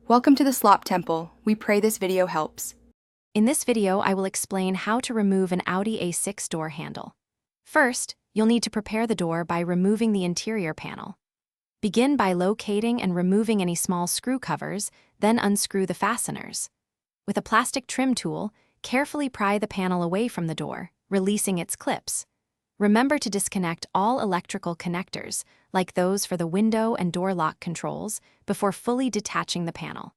Welcome to the Slop Temple. We pray this video helps. In this video, I will explain how to remove an Audi A6 door handle. First, you'll need to prepare the door by removing the interior panel. Begin by locating and removing any small screw covers, then unscrew the fasteners. With a plastic trim tool, carefully pry the panel away from the door, releasing its clips. Remember to disconnect all electrical connectors, like those for the window and door lock controls, before fully detaching the panel.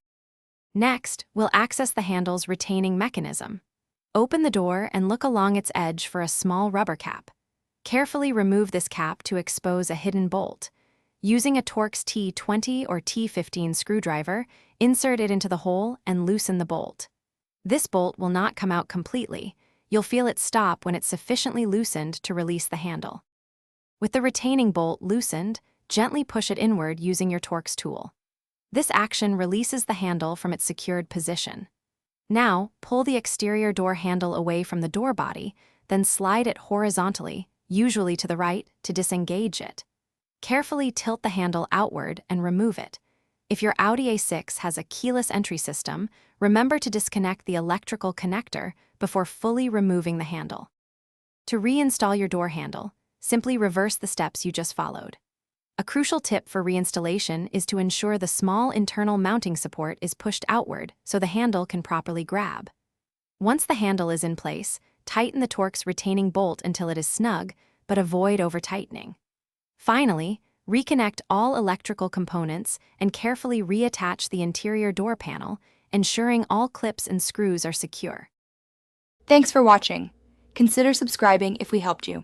Next, we'll access the handle's retaining mechanism. Open the door and look along its edge for a small rubber cap. Carefully remove this cap to expose a hidden bolt. Using a Torx T20 or T15 screwdriver, insert it into the hole and loosen the bolt. This bolt will not come out completely. You'll feel it stop when it's sufficiently loosened to release the handle. With the retaining bolt loosened, gently push it inward using your Torx tool. This action releases the handle from its secured position. Now, pull the exterior door handle away from the door body, then slide it horizontally, usually to the right, to disengage it. Carefully tilt the handle outward and remove it. If your Audi A6 has a keyless entry system, remember to disconnect the electrical connector before fully removing the handle. To reinstall your door handle, simply reverse the steps you just followed. A crucial tip for reinstallation is to ensure the small internal mounting support is pushed outward so the handle can properly grab. Once the handle is in place, tighten the Torx retaining bolt until it is snug, but avoid over-tightening. Finally, reconnect all electrical components and carefully reattach the interior door panel, ensuring all clips and screws are secure. Thanks for watching. Consider subscribing if we helped you.